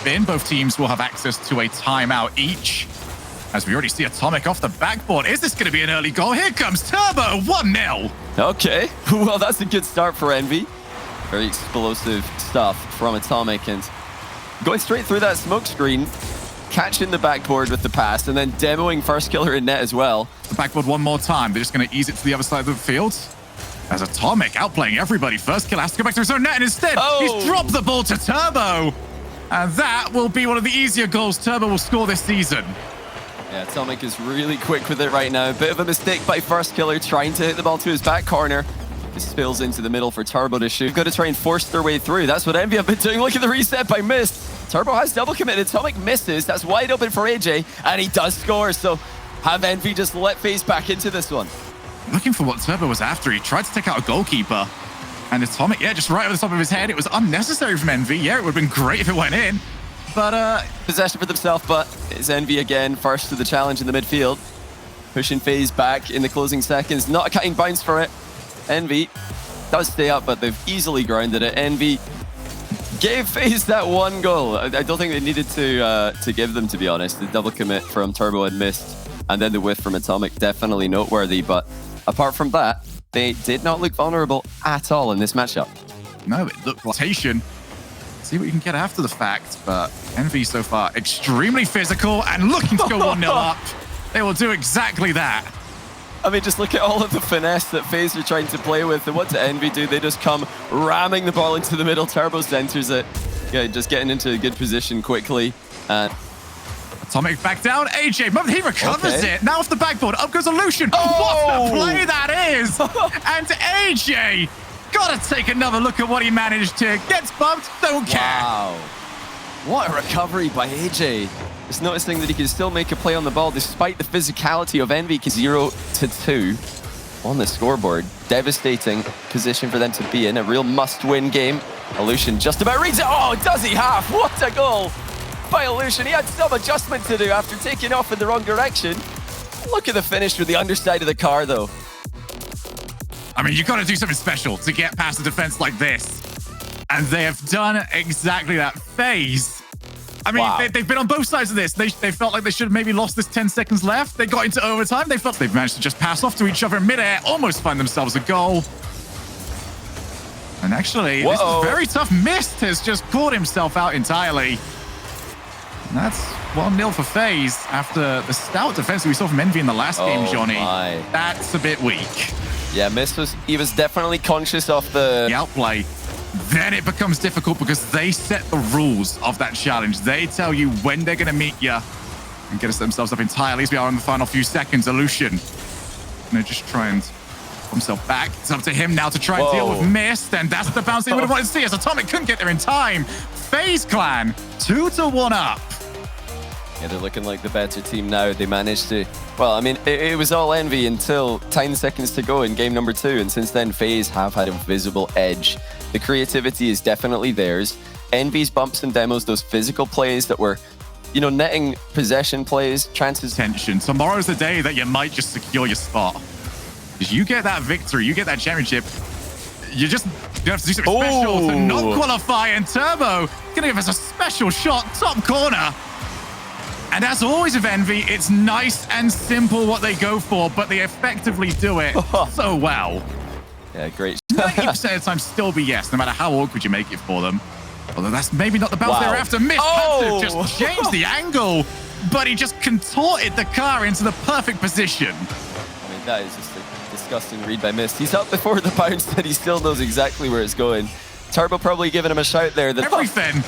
spin. Both teams will have access to a timeout each. As we already see Atomic off the backboard. Is this going to be an early goal? Here comes Turbo, 1-0. Okay, well, that's a good start for EnVy. Very explosive stuff from Atomic, and going straight through that smoke screen, catching the backboard with the pass, and then demoing first killer in net as well. The backboard one more time. They're just going to ease it to the other side of the field. As Atomic outplaying everybody. First kill has to go back to his own net, and instead, he's dropped the ball to Turbo. And that will be one of the easier goals Turbo will score this season. Yeah, Atomic is really quick with it right now. A bit of a mistake by first killer, trying to hit the ball to his back corner. This spills into the middle for Turbo to shoot. Got to try and force their way through. That's what EnVy have been doing. Look at the reset by Mist. Turbo has double committed. Atomic misses. That's wide open for AJ, and he does score. So have EnVy just let FaZe back into this one. Looking for what Turbo was after. He tried to take out a goalkeeper. And Atomic, yeah, just right over the top of his head. It was unnecessary from EnVy. Yeah, it would have been great if it went in. But, possession for themselves, but it's EnVy again, first to the challenge in the midfield. Pushing FaZe back in the closing seconds. Not a cutting bounce for it. EnVy does stay up, but they've easily grounded it. EnVy gave FaZe that one goal. I don't think they needed to give them, to be honest. The double commit from Turbo and Mist, and then the whiff from Atomic, definitely noteworthy. But apart from that, they did not look vulnerable at all in this matchup. No, it looked rotation. See what you can get after the fact, but EnVy so far extremely physical and looking to go 1-0 up. They will do exactly that. I mean, just look at all of the finesse that FaZe are trying to play with. And what do EnVy do? They just come ramming the ball into the middle. Turbo centers it. Yeah, just getting into a good position quickly. Atomic back down. AJ, but he recovers it. Now off the backboard. Up goes Illusion. Oh! What a play that is. And AJ, gotta take another look at what he managed to. Gets bumped, don't care. Wow. What a recovery by AJ. Just noticing that he can still make a play on the ball despite the physicality of EnVy. 0-2 on the scoreboard. Devastating position for them to be in. A real must-win game. Illusion just about reads it. Oh, does he have? What a goal by Illusion. He had some adjustment to do after taking off in the wrong direction. Look at the finish with the underside of the car, though. I mean, you got to do something special to get past a defense like this. And they have done exactly that. FaZe. I mean, wow. they've been on both sides of this. They felt like they should have maybe lost this 10 seconds left. They got into overtime. They felt they've managed to just pass off to each other in midair, almost find themselves a goal. And actually, this is very tough. Mist has just caught himself out entirely. And that's 1-0 for FaZe after the stout defense we saw from EnVy in the last game, Johnny. My. That's a bit weak. Yeah, Mist was definitely conscious of the outplay. Then it becomes difficult because they set the rules of that challenge. They tell you when they're going to meet you and get themselves up entirely as we are in the final few seconds. Illusion. Just try and pull himself back. It's up to him now to try and deal with Mist, and that's the bounce they would have wanted to see as Atomic couldn't get there in time. FaZe Clan 2-1 up. Yeah, they're looking like the better team now. They managed to... Well, I mean, it was all EnVy until 10 seconds to go in game number 2. And since then, FaZe have had a visible edge. The creativity is definitely theirs. EnVy's bumps and demos, those physical plays that were, netting possession plays, chances... Tension. Tomorrow's the day that you might just secure your spot. Because you get that victory, you get that championship, you have to do something special to not qualify. And Turbo gonna give us a special shot, top corner. And as always with EnVy, it's nice and simple what they go for, but they effectively do it so well. Yeah, great. 90% of the time still be yes, no matter how awkward you make it for them. Although that's maybe not the bounce they were after. Mist had to just change the angle, but he just contorted the car into the perfect position. I mean, that is just a disgusting read by Mist. He's up before the bounce, but he still knows exactly where it's going. Turbo probably giving him a shout there. Everything.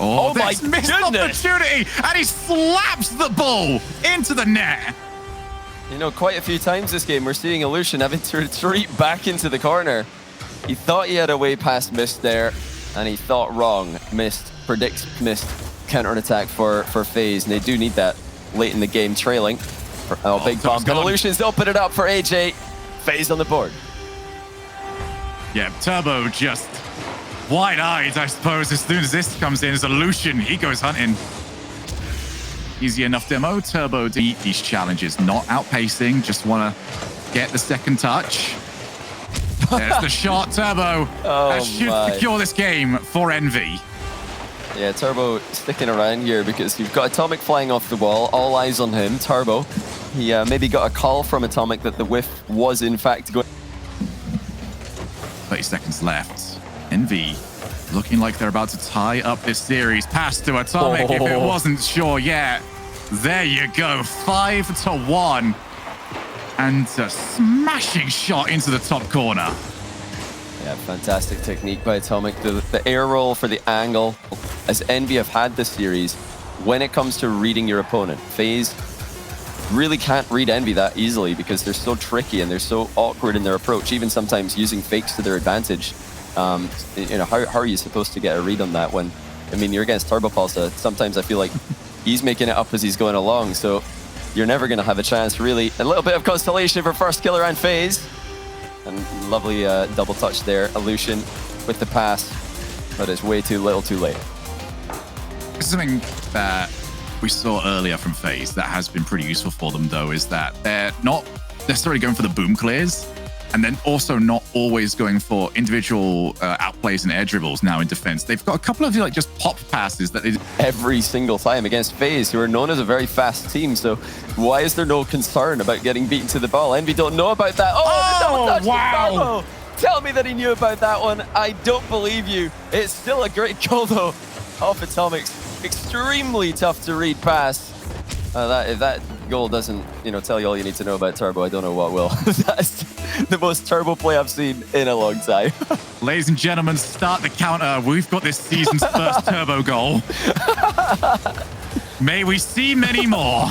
Oh my goodness! Missed opportunity, and he slaps the ball into the net. Quite a few times this game, we're seeing Illusion having to retreat back into the corner. He thought he had a way past Mist there, and he thought wrong. Mist predicts Mist counter-attack for FaZe, and they do need that late in the game, trailing. Big bump. And Illusion's open it up for AJ. FaZe on the board. Yeah, Turbo just wide-eyed, I suppose, as soon as this comes in as Illusion. He goes hunting. Easy enough demo. Turbo to beat these challenges. Not outpacing, just want to get the second touch. There's the shot, Turbo. That should secure this game for EnVy. Yeah, Turbo sticking around here because you've got Atomic flying off the wall. All eyes on him. Turbo. He maybe got a call from Atomic that the whiff was in fact going. 30 seconds left. EnVy looking like they're about to tie up this series. Pass to Atomic if it wasn't sure yet. There you go. 5-1. And a smashing shot into the top corner. Yeah, fantastic technique by Atomic. The air roll for the angle, as EnVy have had this series, when it comes to reading your opponent. FaZe really can't read EnVy that easily because they're so tricky and they're so awkward in their approach, even sometimes using fakes to their advantage. You know, how are you supposed to get a read on that when, I mean, you're against Turbo Pulsar. Sometimes I feel like he's making it up as he's going along, so you're never going to have a chance, really. A little bit of constellation for first killer and FaZe. And lovely double touch there. Illusion with the pass, but it's way too little too late. This is something that we saw earlier from FaZe that has been pretty useful for them, though, is that they're not necessarily going for the boom clears, and then also not always going for individual outplays and air dribbles now in defense. They've got a couple of like just pop passes that they every single time against FaZe, who are known as a very fast team. So why is there no concern about getting beaten to the ball? EnVy don't know about that. Oh, wow! Tell me that he knew about that one. I don't believe you. It's still a great goal though off Atomic's extremely tough to read pass. If that goal doesn't, you know, tell you all you need to know about Turbo, I don't know what will. That's the most Turbo play I've seen in a long time. Ladies and gentlemen, start the counter. We've got this season's first Turbo goal. May we see many more.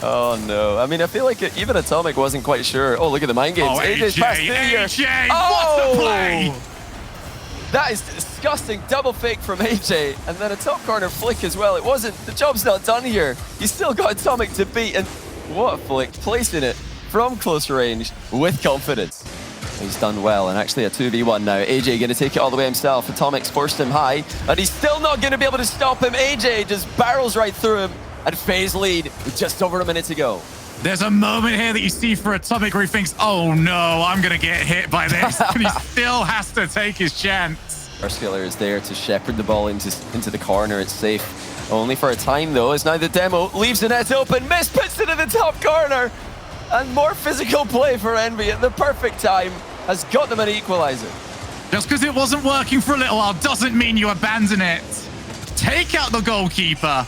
Oh no! I mean, I feel like even Atomic wasn't quite sure. Oh, look at the mind games. Oh, AJ's passed through here. AJ, what a play! That is disgusting. Double fake from AJ, and then a top corner flick as well. It wasn't. The job's not done here. He's still got Atomic to beat, and what a flick! Placing it from close range with confidence. He's done well, and actually a 2v1 now. AJ going to take it all the way himself. Atomic's forced him high, and he's still not going to be able to stop him. AJ just barrels right through him, and FaZe lead with just over a minute to go. There's a moment here that you see for Atomic where he thinks, oh no, I'm going to get hit by this. And he still has to take his chance. First killer is there to shepherd the ball into the corner. It's safe. Only for a time, though, as now the demo leaves the net open. Miss puts it in the top corner. And more physical play for EnVy at the perfect time has got them an equalizer. Just because it wasn't working for a little while doesn't mean you abandon it. Take out the goalkeeper.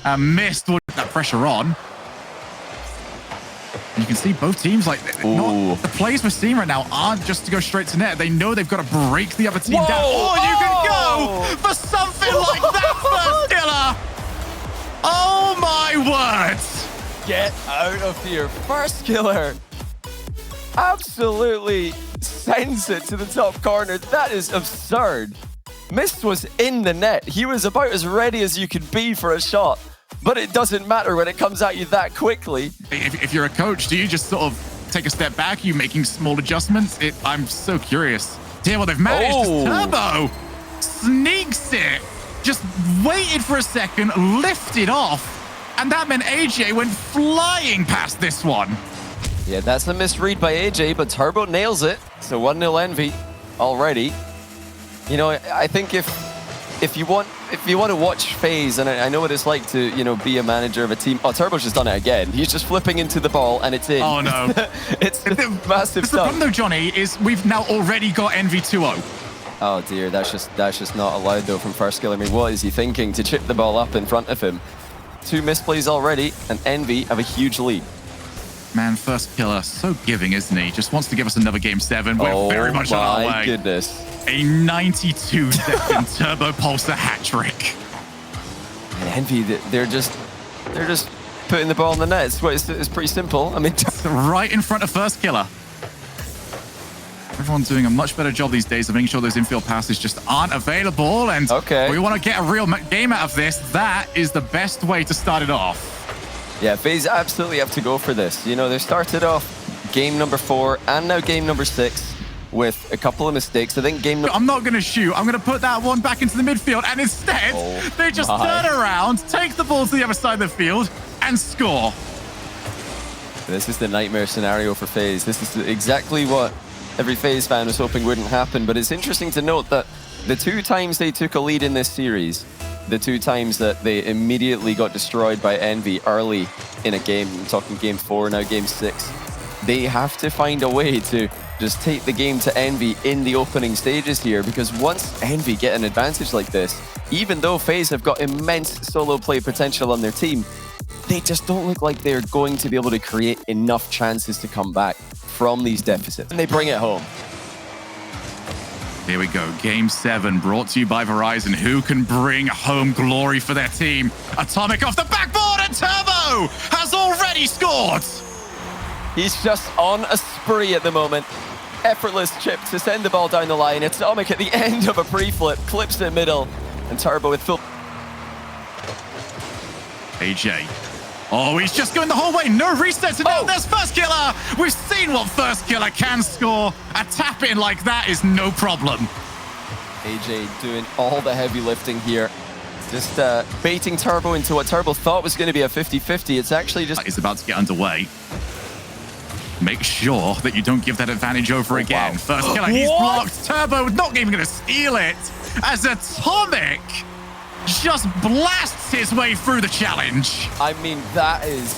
And missed with that pressure on. You can see both teams, like, the plays we're seeing right now aren't just to go straight to net. They know they've got to break the other team down. Or you can go for something like that, first killer. Oh my word. Get out of here. First killer absolutely sends it to the top corner. That is absurd. Mist was in the net. He was about as ready as you could be for a shot. But it doesn't matter when it comes at you that quickly. If you're a coach, do you just sort of take a step back? Are you making small adjustments? I'm so curious. Dear, what they've managed. Turbo sneaks it. Just waited for a second, lifted off. And that meant AJ went flying past this one. Yeah, that's a misread by AJ, but Turbo nails it. So 1-0 EnVy already. You know, I think if you want to watch FaZe, and I know what it's like to, you know, be a manager of a team. Oh, Turbo's just done it again. He's just flipping into the ball, and it's in. Oh, no. It's massive stuff. The problem, though, Johnny, is we've now already got EnVy 2-0. Oh, dear. That's just not allowed, though, from first kill. I mean, what is he thinking to chip the ball up in front of him? 2 misplays already, and EnVy have a huge lead. Man, first killer, so giving, isn't he? Just wants to give us another game 7. We're very much on our way. Oh, my goodness. A 92-second Turbo Pulsar hat trick. And EnVy, they're just putting the ball in the net. It's pretty simple. I mean, right in front of first killer. Everyone's doing a much better job these days of making sure those infield passes just aren't available. And we want to get a real game out of this. That is the best way to start it off. Yeah, FaZe absolutely have to go for this. You know, they started off game number 4 and now game number 6 with a couple of mistakes. I think I'm not going to shoot. I'm going to put that one back into the midfield. And instead, they just turn around, take the ball to the other side of the field, and score. This is the nightmare scenario for FaZe. This is exactly what every FaZe fan was hoping wouldn't happen. But it's interesting to note that the 2 times they took a lead in this series, the 2 times that they immediately got destroyed by EnVy early in a game, I'm talking game 4, now game 6, they have to find a way to just take the game to EnVy in the opening stages here, because once EnVy get an advantage like this, even though FaZe have got immense solo play potential on their team, they just don't look like they're going to be able to create enough chances to come back from these deficits. And they bring it home. Here we go, Game 7, brought to you by Verizon. Who can bring home glory for their team? Atomic off the backboard, and Turbo has already scored! He's just on a spree at the moment. Effortless chip to send the ball down the line. Atomic at the end of a pre-flip, clips it middle, and Turbo with full... AJ. Oh, he's just going the whole way. No resets, and now there's First Killer. We've seen what First Killer can score. A tap-in like that is no problem. AJ doing all the heavy lifting here. Just baiting Turbo into what Turbo thought was going to be a 50-50. It's actually just... It's about to get underway. Make sure that you don't give that advantage over again. Wow. First Killer, he's blocked. Turbo not even going to steal it, as Atomic just blasts his way through the challenge. I mean, that is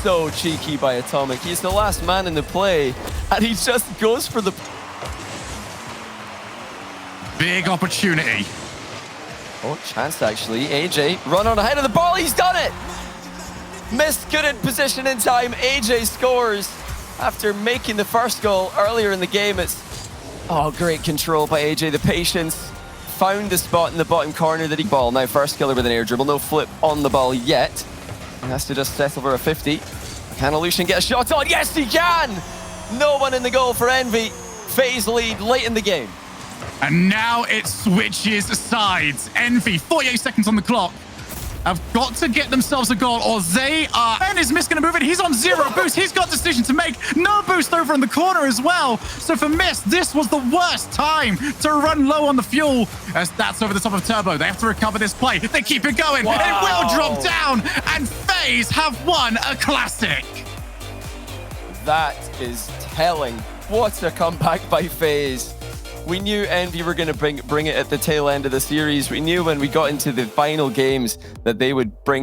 so cheeky by Atomic. He's the last man in the play, and he just goes for the... Big opportunity. Oh, chance actually. AJ, run on ahead of the ball. He's done it. Missed good in position in time. AJ scores after making the first goal earlier in the game. It's, oh, great control by AJ. The patience. Found the spot in the bottom corner that he ball. Now First Killer with an air dribble. No flip on the ball yet. He has to just settle for a 50. Can Illusion get a shot on? Yes, he can! No one in the goal for EnVy. FaZe lead late in the game. And now it switches sides. EnVy, 48 seconds on the clock, have got to get themselves a goal, or they are... And is Mist going to move it? He's on 0 boost. He's got a decision to make. No boost over in the corner as well. So for Mist, this was the worst time to run low on the fuel, as that's over the top of Turbo. They have to recover this play. They keep it going. Wow. It will drop down, and FaZe have won a classic. That is telling. What a comeback by FaZe. We knew EnVy were going to bring it at the tail end of the series. We knew when we got into the final games that they would bring